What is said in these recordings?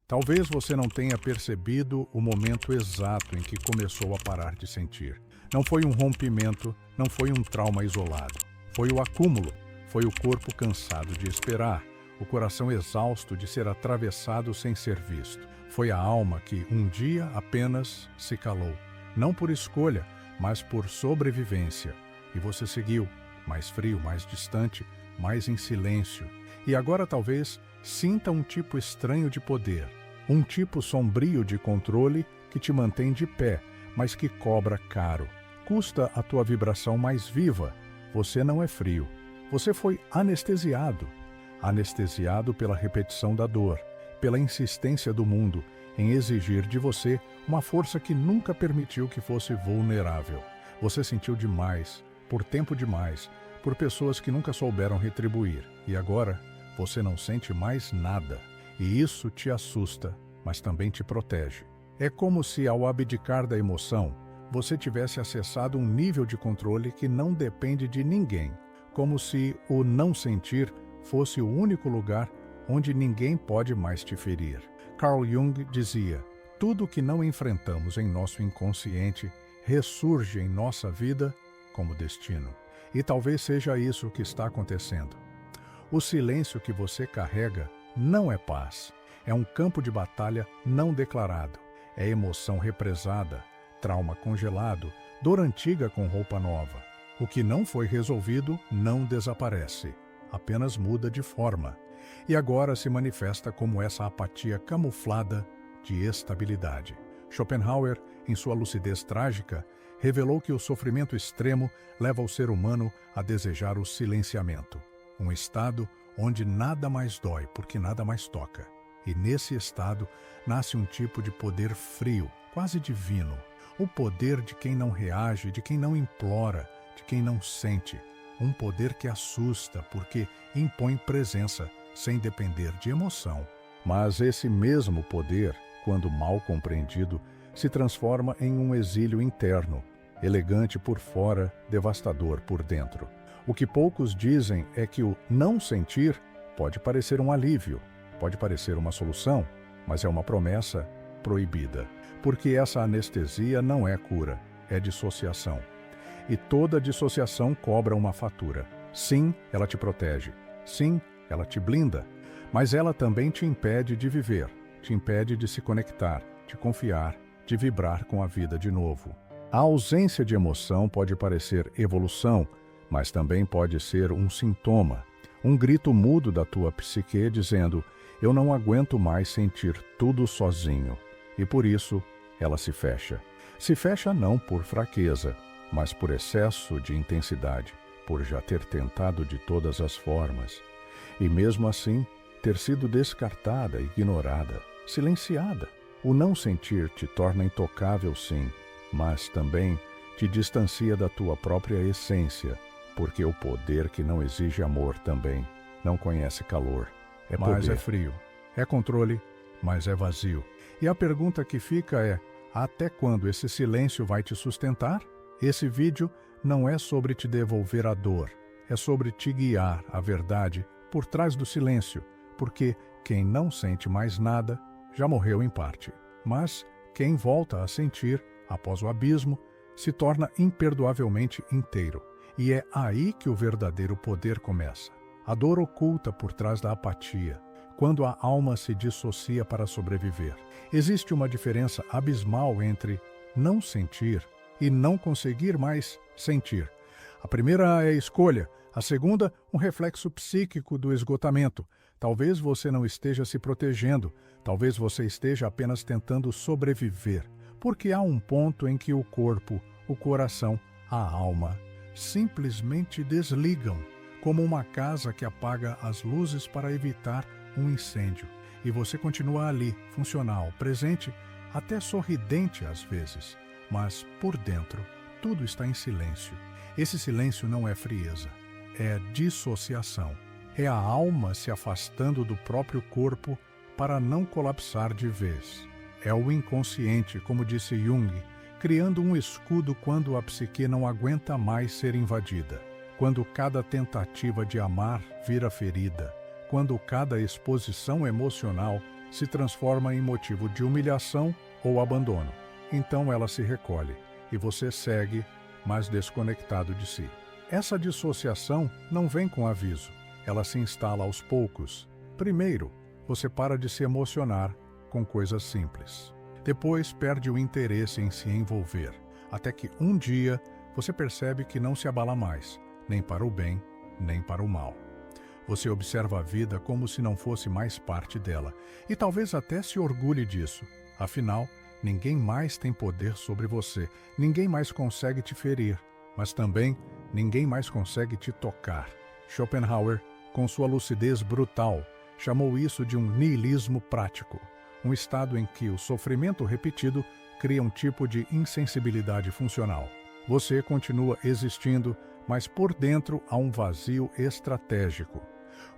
Talvez você não tenha percebido o momento exato em que começou a parar de sentir. Não foi um rompimento, não foi um trauma isolado. Foi o acúmulo, foi o corpo cansado de esperar, o coração exausto de ser atravessado sem ser visto. Foi a alma que um dia apenas se calou, não por escolha, mas por sobrevivência. E você seguiu, mais frio, mais distante, mais em silêncio. E agora talvez sinta um tipo estranho de poder, um tipo sombrio de controle que te mantém de pé, mas que cobra caro. Custa a tua vibração mais viva. Você não é frio. Você foi anestesiado. Anestesiado pela repetição da dor, pela insistência do mundo em exigir de você uma força que nunca permitiu que fosse vulnerável. Você sentiu demais, por tempo demais, por pessoas que nunca souberam retribuir. E agora, você não sente mais nada. E isso te assusta, mas também te protege. É como se, ao abdicar da emoção, você tivesse acessado um nível de controle que não depende de ninguém. Como se o não sentir fosse o único lugar onde ninguém pode mais te ferir. Carl Jung dizia: tudo que não enfrentamos em nosso inconsciente ressurge em nossa vida como destino. E talvez seja isso que está acontecendo. O silêncio que você carrega não é paz. É um campo de batalha não declarado. É emoção represada, trauma congelado, dor antiga com roupa nova. O que não foi resolvido não desaparece, apenas muda de forma. E agora se manifesta como essa apatia camuflada de estabilidade. Schopenhauer, em sua lucidez trágica, revelou que o sofrimento extremo leva o ser humano a desejar o silenciamento, um estado onde nada mais dói porque nada mais toca. E nesse estado nasce um tipo de poder frio, quase divino, o poder de quem não reage, de quem não implora, de quem não sente, um poder que assusta porque impõe presença sem depender de emoção. Mas esse mesmo poder, quando mal compreendido, se transforma em um exílio interno, elegante por fora, devastador por dentro. O que poucos dizem é que o não sentir pode parecer um alívio, pode parecer uma solução, mas é uma promessa proibida. Porque essa anestesia não é cura, é dissociação. E toda dissociação cobra uma fatura. Sim, ela te protege. Sim, ela te blinda. Mas ela também te impede de viver, te impede de se conectar, de confiar, de vibrar com a vida de novo. A ausência de emoção pode parecer evolução, mas também pode ser um sintoma, um grito mudo da tua psique dizendo: eu não aguento mais sentir tudo sozinho. E por isso, ela se fecha. Se fecha não por fraqueza, mas por excesso de intensidade, por já ter tentado de todas as formas. E mesmo assim, ter sido descartada, ignorada, silenciada. O não sentir te torna intocável, sim, mas também te distancia da tua própria essência, porque o poder que não exige amor também não conhece calor. É poder. Mas é frio. É controle, mas é vazio. E a pergunta que fica é: até quando esse silêncio vai te sustentar? Esse vídeo não é sobre te devolver a dor, é sobre te guiar à verdade por trás do silêncio, porque quem não sente mais nada já morreu em parte. Mas quem volta a sentir, após o abismo, se torna imperdoavelmente inteiro. E é aí que o verdadeiro poder começa. A dor oculta por trás da apatia, quando a alma se dissocia para sobreviver. Existe uma diferença abismal entre não sentir e não conseguir mais sentir. A primeira é a escolha, a segunda, um reflexo psíquico do esgotamento. Talvez você não esteja se protegendo, talvez você esteja apenas tentando sobreviver, porque há um ponto em que o corpo, o coração, a alma simplesmente desligam, como uma casa que apaga as luzes para evitar um incêndio. E você continua ali, funcional, presente, até sorridente às vezes, mas por dentro tudo está em silêncio. Esse silêncio não é frieza, é dissociação. É a alma se afastando do próprio corpo para não colapsar de vez. É o inconsciente, como disse Jung, criando um escudo quando a psique não aguenta mais ser invadida, quando cada tentativa de amar vira ferida, quando cada exposição emocional se transforma em motivo de humilhação ou abandono. Então ela se recolhe e você segue, mas desconectado de si. Essa dissociação não vem com aviso, ela se instala aos poucos. Primeiro, você para de se emocionar com coisas simples. Depois perde o interesse em se envolver, até que um dia você percebe que não se abala mais, nem para o bem, nem para o mal. Você observa a vida como se não fosse mais parte dela, e talvez até se orgulhe disso. Afinal, ninguém mais tem poder sobre você, ninguém mais consegue te ferir, mas também ninguém mais consegue te tocar. Schopenhauer, com sua lucidez brutal, chamou isso de um niilismo prático, um estado em que o sofrimento repetido cria um tipo de insensibilidade funcional. Você continua existindo, mas por dentro há um vazio estratégico.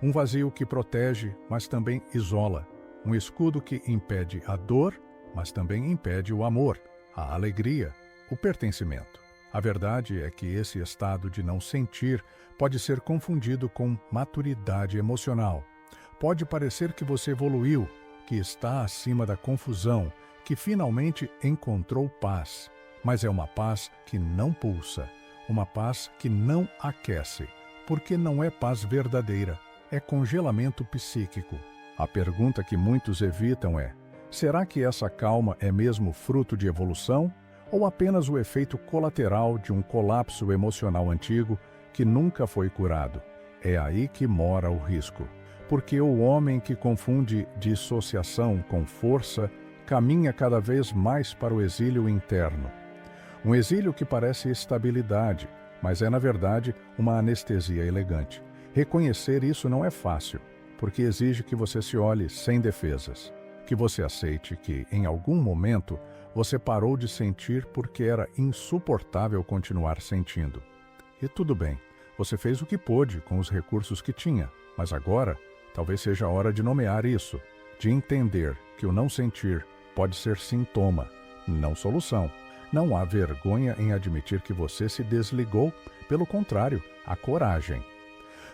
Um vazio que protege, mas também isola. Um escudo que impede a dor, mas também impede o amor, a alegria, o pertencimento. A verdade é que esse estado de não sentir pode ser confundido com maturidade emocional. Pode parecer que você evoluiu, que está acima da confusão, que finalmente encontrou paz. Mas é uma paz que não pulsa, uma paz que não aquece, porque não é paz verdadeira, é congelamento psíquico. A pergunta que muitos evitam é: será que essa calma é mesmo fruto de evolução ou apenas o efeito colateral de um colapso emocional antigo que nunca foi curado? É aí que mora o risco, porque o homem que confunde dissociação com força caminha cada vez mais para o exílio interno. Um exílio que parece estabilidade, mas é na verdade uma anestesia elegante. Reconhecer isso não é fácil, porque exige que você se olhe sem defesas, que você aceite que, em algum momento, você parou de sentir porque era insuportável continuar sentindo. E tudo bem, você fez o que pôde com os recursos que tinha, mas agora talvez seja a hora de nomear isso, de entender que o não sentir pode ser sintoma, não solução. Não há vergonha em admitir que você se desligou, pelo contrário, há coragem.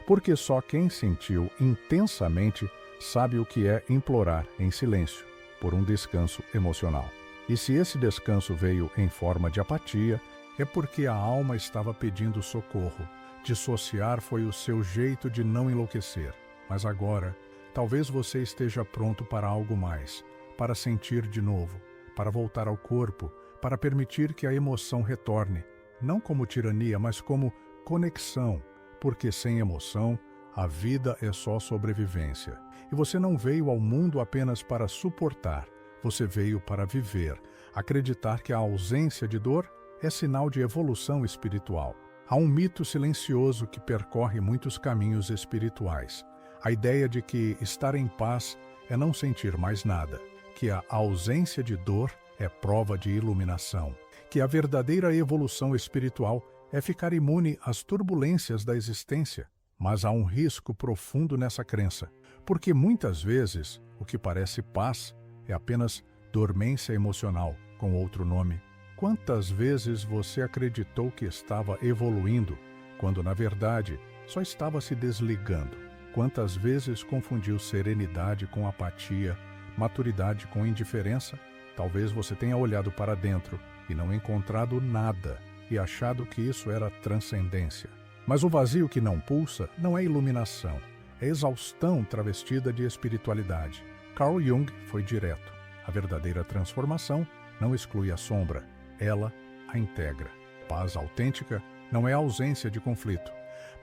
Porque só quem sentiu intensamente sabe o que é implorar em silêncio por um descanso emocional. E se esse descanso veio em forma de apatia, é porque a alma estava pedindo socorro. Dissociar foi o seu jeito de não enlouquecer. Mas agora, talvez você esteja pronto para algo mais, para sentir de novo, para voltar ao corpo, para permitir que a emoção retorne, não como tirania, mas como conexão, porque sem emoção, a vida é só sobrevivência. E você não veio ao mundo apenas para suportar, você veio para viver, acreditar que a ausência de dor é sinal de evolução espiritual. Há um mito silencioso que percorre muitos caminhos espirituais. A ideia de que estar em paz é não sentir mais nada, que a ausência de dor é prova de iluminação, que a verdadeira evolução espiritual é ficar imune às turbulências da existência. Mas há um risco profundo nessa crença, porque muitas vezes o que parece paz é apenas dormência emocional, com outro nome. Quantas vezes você acreditou que estava evoluindo, quando na verdade só estava se desligando? Quantas vezes confundiu serenidade com apatia, maturidade com indiferença? Talvez você tenha olhado para dentro e não encontrado nada e achado que isso era transcendência. Mas o vazio que não pulsa não é iluminação, é exaustão travestida de espiritualidade. Carl Jung foi direto. A verdadeira transformação não exclui a sombra, ela a integra. Paz autêntica não é a ausência de conflito,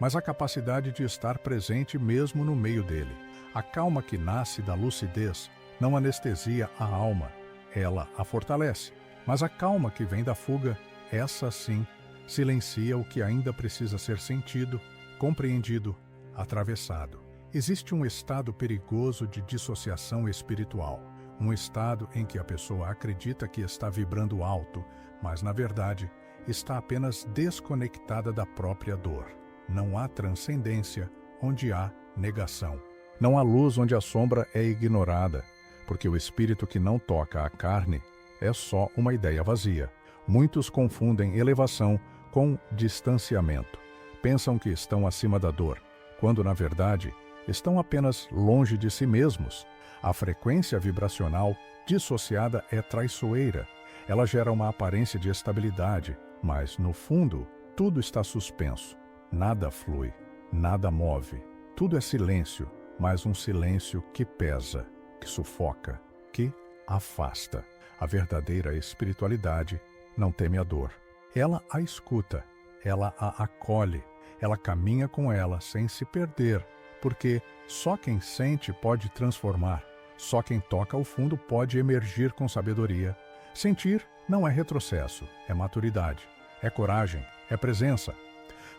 mas a capacidade de estar presente mesmo no meio dele. A calma que nasce da lucidez não anestesia a alma, ela a fortalece. Mas a calma que vem da fuga, essa sim, silencia o que ainda precisa ser sentido, compreendido, atravessado. Existe um estado perigoso de dissociação espiritual, um estado em que a pessoa acredita que está vibrando alto, mas na verdade está apenas desconectada da própria dor. Não há transcendência onde há negação. Não há luz onde a sombra é ignorada, porque o espírito que não toca a carne é só uma ideia vazia. Muitos confundem elevação com distanciamento. Pensam que estão acima da dor, quando na verdade estão apenas longe de si mesmos. A frequência vibracional dissociada é traiçoeira. Ela gera uma aparência de estabilidade, mas, no fundo, tudo está suspenso. Nada flui, nada move. Tudo é silêncio, mas um silêncio que pesa, que sufoca, que afasta. A verdadeira espiritualidade não teme a dor. Ela a escuta, ela a acolhe, ela caminha com ela sem se perder, porque só quem sente pode transformar, só quem toca ao fundo pode emergir com sabedoria. Sentir não é retrocesso, é maturidade, é coragem, é presença.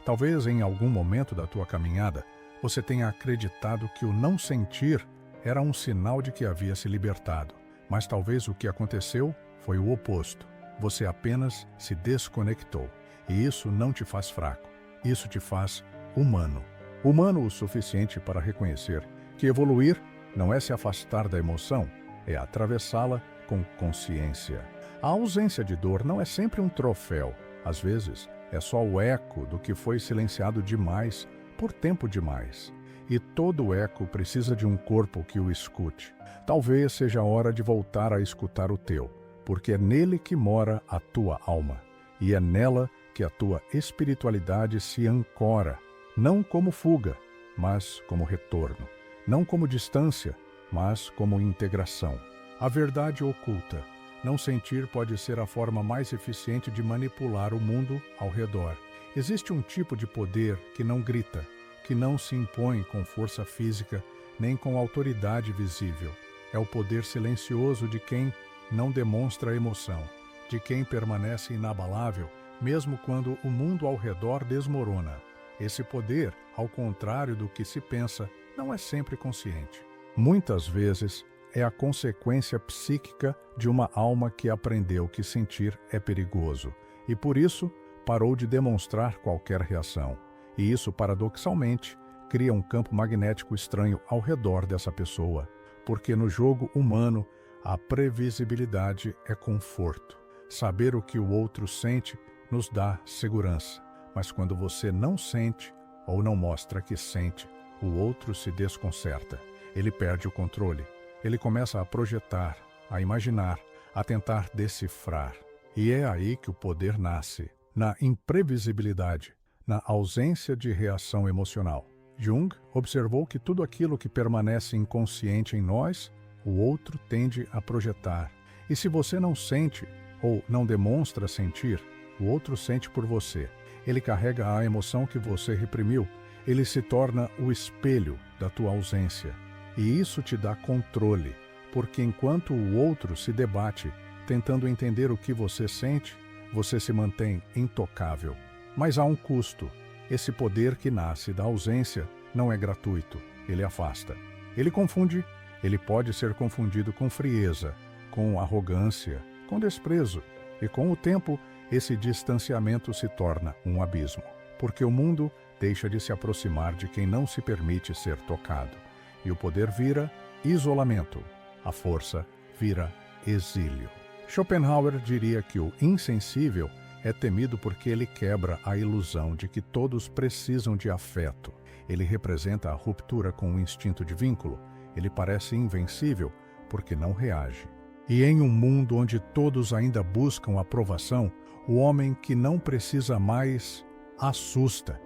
Talvez em algum momento da tua caminhada você tenha acreditado que o não sentir era um sinal de que havia se libertado, mas talvez o que aconteceu foi o oposto. Você apenas se desconectou, e isso não te faz fraco, isso te faz humano. Humano o suficiente para reconhecer que evoluir não é se afastar da emoção, é atravessá-la com consciência. A ausência de dor não é sempre um troféu, às vezes é só o eco do que foi silenciado demais, por tempo demais. E todo eco precisa de um corpo que o escute. Talvez seja a hora de voltar a escutar o teu, porque é nele que mora a tua alma, e é nela que a tua espiritualidade se ancora, não como fuga, mas como retorno, não como distância, mas como integração. A verdade oculta. Não sentir pode ser a forma mais eficiente de manipular o mundo ao redor. Existe um tipo de poder que não grita, que não se impõe com força física, nem com autoridade visível. É o poder silencioso de quem não demonstra emoção, de quem permanece inabalável, mesmo quando o mundo ao redor desmorona. Esse poder, ao contrário do que se pensa, não é sempre consciente. Muitas vezes, é a consequência psíquica de uma alma que aprendeu que sentir é perigoso e, por isso, parou de demonstrar qualquer reação. E isso, paradoxalmente, cria um campo magnético estranho ao redor dessa pessoa, porque no jogo humano, a previsibilidade é conforto. Saber o que o outro sente nos dá segurança, mas quando você não sente ou não mostra que sente, o outro se desconcerta. Ele perde o controle. Ele começa a projetar, a imaginar, a tentar decifrar. E é aí que o poder nasce, na imprevisibilidade, na ausência de reação emocional. Jung observou que tudo aquilo que permanece inconsciente em nós, o outro tende a projetar. E se você não sente ou não demonstra sentir, o outro sente por você. Ele carrega a emoção que você reprimiu. Ele se torna o espelho da tua ausência. E isso te dá controle, porque enquanto o outro se debate, tentando entender o que você sente, você se mantém intocável. Mas há um custo. Esse poder que nasce da ausência não é gratuito, ele afasta. Ele confunde, ele pode ser confundido com frieza, com arrogância, com desprezo. E com o tempo, esse distanciamento se torna um abismo, porque o mundo deixa de se aproximar de quem não se permite ser tocado. E o poder vira isolamento, a força vira exílio. Schopenhauer diria que o insensível é temido porque ele quebra a ilusão de que todos precisam de afeto. Ele representa a ruptura com o instinto de vínculo. Ele parece invencível porque não reage. E em um mundo onde todos ainda buscam aprovação, o homem que não precisa mais assusta.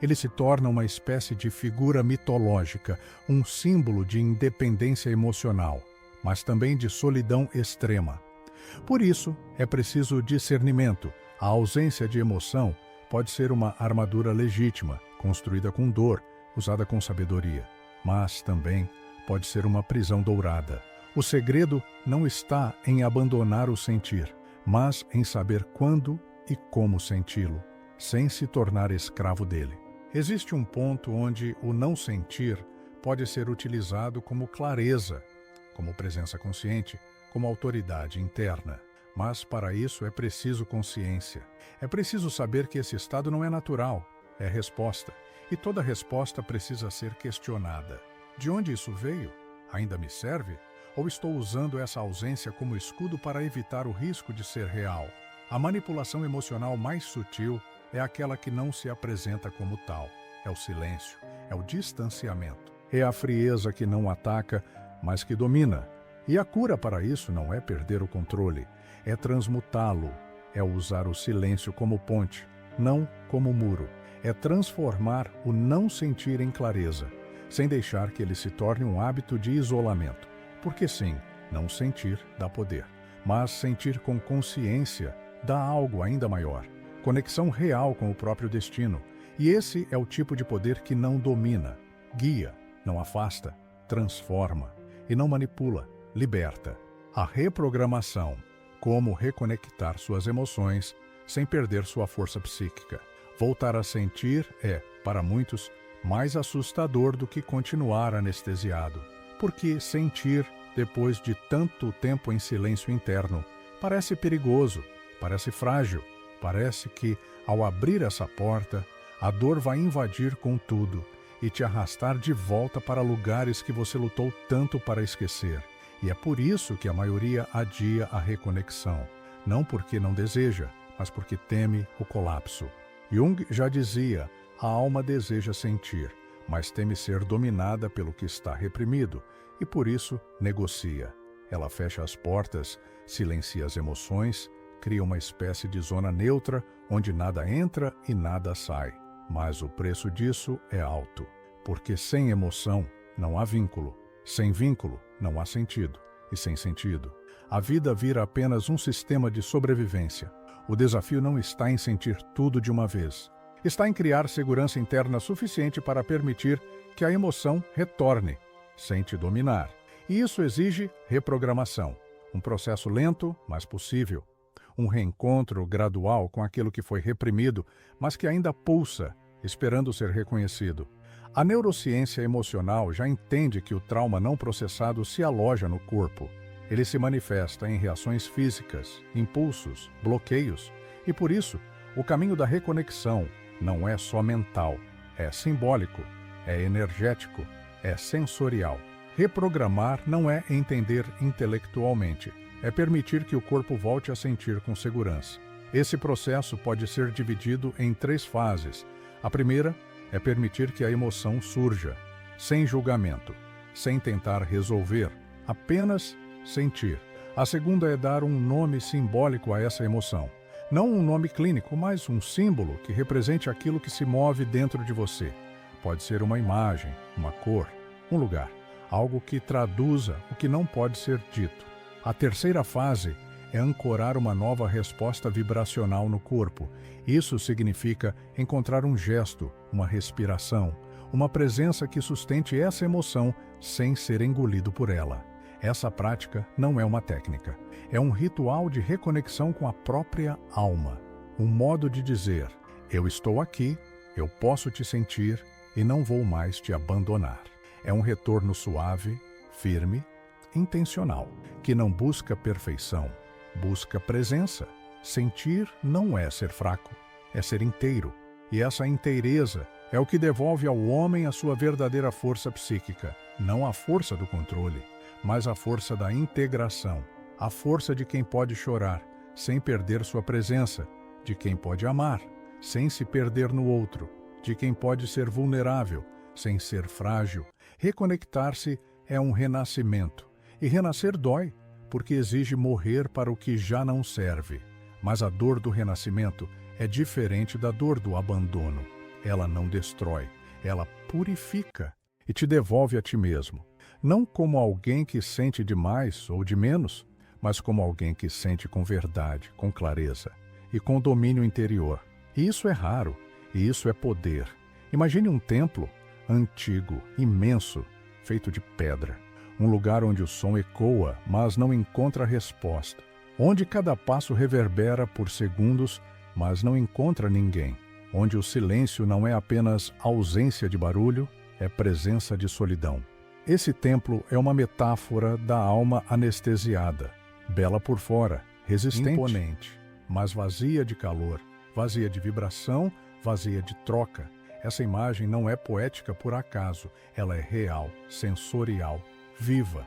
Ele se torna uma espécie de figura mitológica, um símbolo de independência emocional, mas também de solidão extrema. Por isso, é preciso discernimento. A ausência de emoção pode ser uma armadura legítima, construída com dor, usada com sabedoria, mas também pode ser uma prisão dourada. O segredo não está em abandonar o sentir, mas em saber quando e como senti-lo, sem se tornar escravo dele. Existe um ponto onde o não sentir pode ser utilizado como clareza, como presença consciente, como autoridade interna. Mas para isso é preciso consciência. É preciso saber que esse estado não é natural, é resposta. E toda resposta precisa ser questionada. De onde isso veio? Ainda me serve? Ou estou usando essa ausência como escudo para evitar o risco de ser real? A manipulação emocional mais sutil é aquela que não se apresenta como tal. É o silêncio, é o distanciamento. É a frieza que não ataca, mas que domina. E a cura para isso não é perder o controle, é transmutá-lo, é usar o silêncio como ponte, não como muro. É transformar o não sentir em clareza, sem deixar que ele se torne um hábito de isolamento. Porque sim, não sentir dá poder, mas sentir com consciência dá algo ainda maior, conexão real com o próprio destino. E esse é o tipo de poder que não domina, guia, não afasta, transforma e não manipula, liberta. A reprogramação, como reconectar suas emoções sem perder sua força psíquica. Voltar a sentir é, para muitos, mais assustador do que continuar anestesiado. Porque sentir, depois de tanto tempo em silêncio interno, parece perigoso, parece frágil, parece que, ao abrir essa porta, a dor vai invadir com tudo e te arrastar de volta para lugares que você lutou tanto para esquecer. E é por isso que a maioria adia a reconexão. Não porque não deseja, mas porque teme o colapso. Jung já dizia, a alma deseja sentir, mas teme ser dominada pelo que está reprimido, e por isso negocia. Ela fecha as portas, silencia as emoções, cria uma espécie de zona neutra, onde nada entra e nada sai. Mas o preço disso é alto, porque sem emoção não há vínculo, sem vínculo não há sentido, e sem sentido, a vida vira apenas um sistema de sobrevivência. O desafio não está em sentir tudo de uma vez. Está em criar segurança interna suficiente para permitir que a emoção retorne, sem te dominar. E isso exige reprogramação. Um processo lento, mas possível. Um reencontro gradual com aquilo que foi reprimido, mas que ainda pulsa, esperando ser reconhecido. A neurociência emocional já entende que o trauma não processado se aloja no corpo. Ele se manifesta em reações físicas, impulsos, bloqueios. E por isso, o caminho da reconexão não é só mental, é simbólico, é energético, é sensorial. Reprogramar não é entender intelectualmente, é permitir que o corpo volte a sentir com segurança. Esse processo pode ser dividido em 3 fases. A primeira é permitir que a emoção surja, sem julgamento, sem tentar resolver, apenas sentir. A segunda é dar um nome simbólico a essa emoção. Não um nome clínico, mas um símbolo que represente aquilo que se move dentro de você. Pode ser uma imagem, uma cor, um lugar, algo que traduza o que não pode ser dito. A terceira fase é ancorar uma nova resposta vibracional no corpo. Isso significa encontrar um gesto, uma respiração, uma presença que sustente essa emoção sem ser engolido por ela. Essa prática não é uma técnica, é um ritual de reconexão com a própria alma. Um modo de dizer, eu estou aqui, eu posso te sentir e não vou mais te abandonar. É um retorno suave, firme, intencional, que não busca perfeição, busca presença. Sentir não é ser fraco, é ser inteiro. E essa inteireza é o que devolve ao homem a sua verdadeira força psíquica, não a força do controle, mas a força da integração, a força de quem pode chorar, sem perder sua presença, de quem pode amar, sem se perder no outro, de quem pode ser vulnerável, sem ser frágil. Reconectar-se é um renascimento, e renascer dói, porque exige morrer para o que já não serve. Mas a dor do renascimento é diferente da dor do abandono. Ela não destrói, ela purifica e te devolve a ti mesmo. Não como alguém que sente de mais ou de menos, mas como alguém que sente com verdade, com clareza e com domínio interior. E isso é raro, e isso é poder. Imagine um templo antigo, imenso, feito de pedra. Um lugar onde o som ecoa, mas não encontra resposta. Onde cada passo reverbera por segundos, mas não encontra ninguém. Onde o silêncio não é apenas ausência de barulho, é presença de solidão. Esse templo é uma metáfora da alma anestesiada, bela por fora, resistente, imponente, mas vazia de calor, vazia de vibração, vazia de troca. Essa imagem não é poética por acaso, ela é real, sensorial, viva.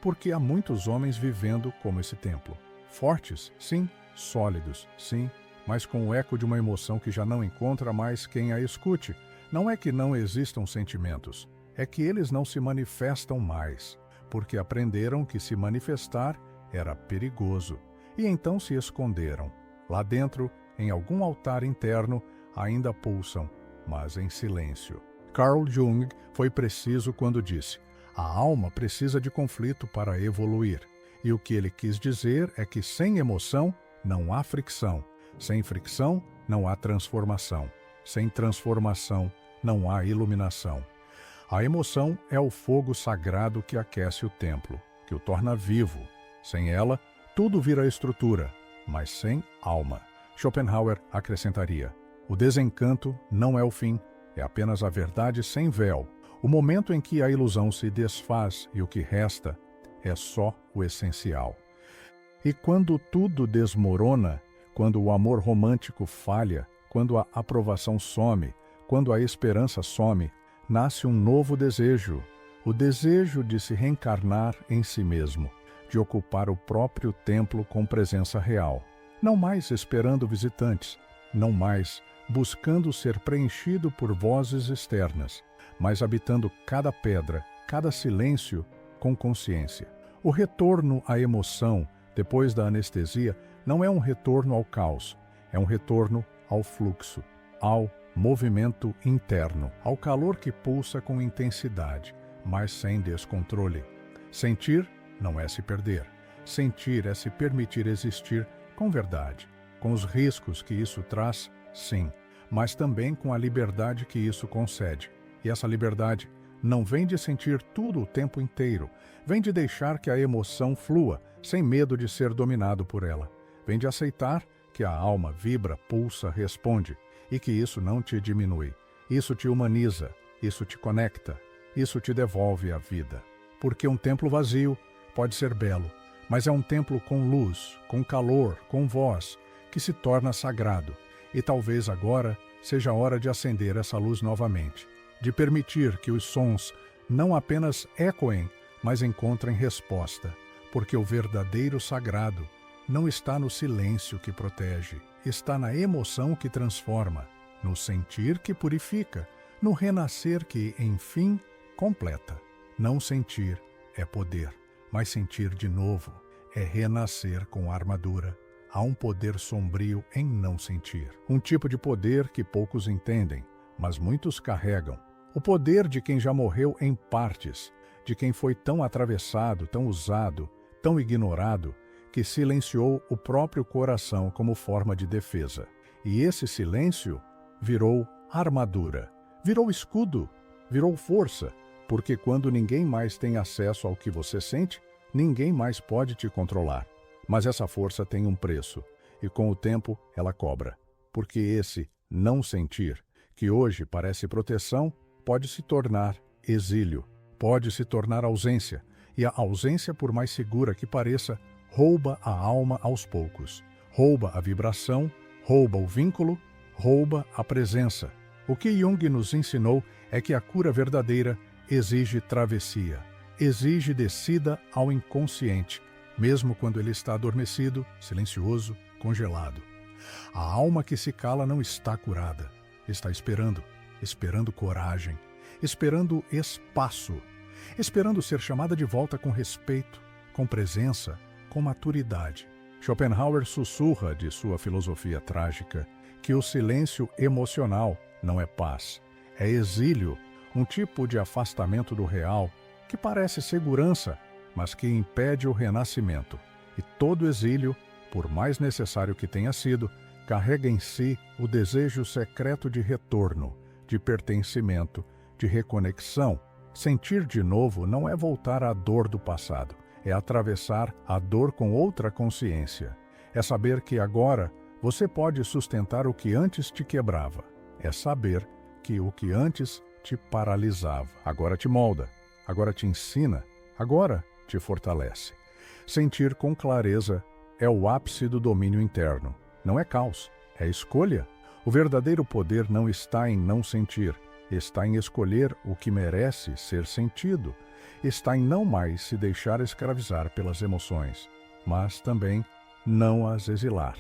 Porque há muitos homens vivendo como esse templo. Fortes, sim, sólidos, sim, mas com o eco de uma emoção que já não encontra mais quem a escute. Não é que não existam sentimentos, é que eles não se manifestam mais, porque aprenderam que se manifestar era perigoso, e então se esconderam. Lá dentro, em algum altar interno, ainda pulsam, mas em silêncio. Carl Jung foi preciso quando disse: a alma precisa de conflito para evoluir. E o que ele quis dizer é que sem emoção não há fricção. Sem fricção não há transformação. Sem transformação não há iluminação. A emoção é o fogo sagrado que aquece o templo, que o torna vivo. Sem ela, tudo vira estrutura, mas sem alma. Schopenhauer acrescentaria: o desencanto não é o fim, é apenas a verdade sem véu. O momento em que a ilusão se desfaz e o que resta é só o essencial. E quando tudo desmorona, quando o amor romântico falha, quando a aprovação some, quando a esperança some, nasce um novo desejo, o desejo de se reencarnar em si mesmo, de ocupar o próprio templo com presença real. Não mais esperando visitantes, não mais buscando ser preenchido por vozes externas, mas habitando cada pedra, cada silêncio com consciência. O retorno à emoção, depois da anestesia, não é um retorno ao caos, é um retorno ao fluxo, ao movimento interno, ao calor que pulsa com intensidade, mas sem descontrole. Sentir não é se perder. Sentir é se permitir existir com verdade, com os riscos que isso traz, sim, mas também com a liberdade que isso concede. E essa liberdade não vem de sentir tudo o tempo inteiro, vem de deixar que a emoção flua, sem medo de ser dominado por ela. Vem de aceitar que a alma vibra, pulsa, responde, e que isso não te diminui. Isso te humaniza, isso te conecta, isso te devolve a vida. Porque um templo vazio pode ser belo, mas é um templo com luz, com calor, com voz, que se torna sagrado. E talvez agora seja a hora de acender essa luz novamente, de permitir que os sons não apenas ecoem, mas encontrem resposta, porque o verdadeiro sagrado não está no silêncio que protege, está na emoção que transforma, no sentir que purifica, no renascer que, enfim, completa. Não sentir é poder, mas sentir de novo é renascer com armadura. Há um poder sombrio em não sentir. Um tipo de poder que poucos entendem, mas muitos carregam. O poder de quem já morreu em partes, de quem foi tão atravessado, tão usado, tão ignorado, que silenciou o próprio coração como forma de defesa. E esse silêncio virou armadura, virou escudo, virou força, porque quando ninguém mais tem acesso ao que você sente, ninguém mais pode te controlar. Mas essa força tem um preço, e com o tempo ela cobra, porque esse não sentir, que hoje parece proteção, pode se tornar exílio, pode se tornar ausência, e a ausência, por mais segura que pareça, rouba a alma aos poucos, rouba a vibração, rouba o vínculo, rouba a presença. O que Jung nos ensinou é que a cura verdadeira exige travessia, exige descida ao inconsciente, mesmo quando ele está adormecido, silencioso, congelado. A alma que se cala não está curada, está esperando, esperando coragem, esperando espaço, esperando ser chamada de volta com respeito, com presença, com maturidade. Schopenhauer sussurra de sua filosofia trágica que o silêncio emocional não é paz, é exílio, um tipo de afastamento do real que parece segurança, mas que impede o renascimento. E todo exílio, por mais necessário que tenha sido, carrega em si o desejo secreto de retorno, de pertencimento, de reconexão. Sentir de novo não é voltar à dor do passado, é atravessar a dor com outra consciência. É saber que agora você pode sustentar o que antes te quebrava. É saber que o que antes te paralisava agora te molda, agora te ensina, agora te fortalece. Sentir com clareza é o ápice do domínio interno. Não é caos, é escolha. O verdadeiro poder não está em não sentir, está em escolher o que merece ser sentido, está em não mais se deixar escravizar pelas emoções, mas também não as exilar.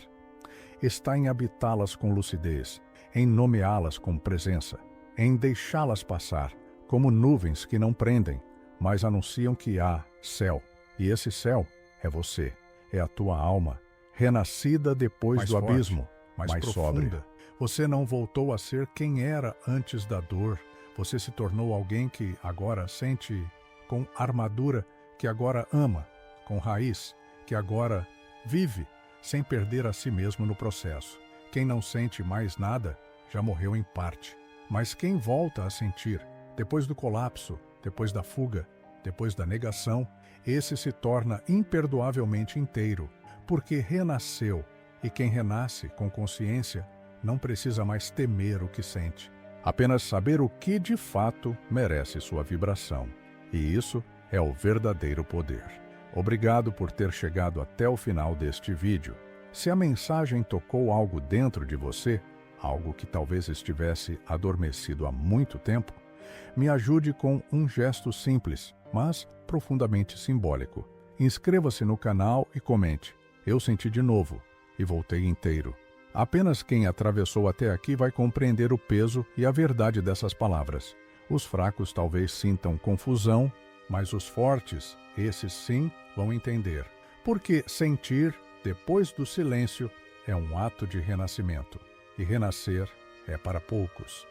Está em habitá-las com lucidez, em nomeá-las com presença, em deixá-las passar, como nuvens que não prendem, mas anunciam que há céu. E esse céu é você, é a tua alma, renascida depois Mais do forte, abismo, mais mais profunda. sóbria. Você não voltou a ser quem era antes da dor. Você se tornou alguém que agora sente com armadura, que agora ama, com raiz, que agora vive, sem perder a si mesmo no processo. Quem não sente mais nada, já morreu em parte. Mas quem volta a sentir, depois do colapso, depois da fuga, depois da negação, esse se torna imperdoavelmente inteiro, porque renasceu, e quem renasce com consciência não precisa mais temer o que sente, apenas saber o que de fato merece sua vibração. E isso é o verdadeiro poder. Obrigado por ter chegado até o final deste vídeo. Se a mensagem tocou algo dentro de você, algo que talvez estivesse adormecido há muito tempo, me ajude com um gesto simples, mas profundamente simbólico. Inscreva-se no canal e comente: eu senti de novo e voltei inteiro. Apenas quem atravessou até aqui vai compreender o peso e a verdade dessas palavras. Os fracos talvez sintam confusão, mas os fortes, esses sim, vão entender. Porque sentir, depois do silêncio, é um ato de renascimento. E renascer é para poucos.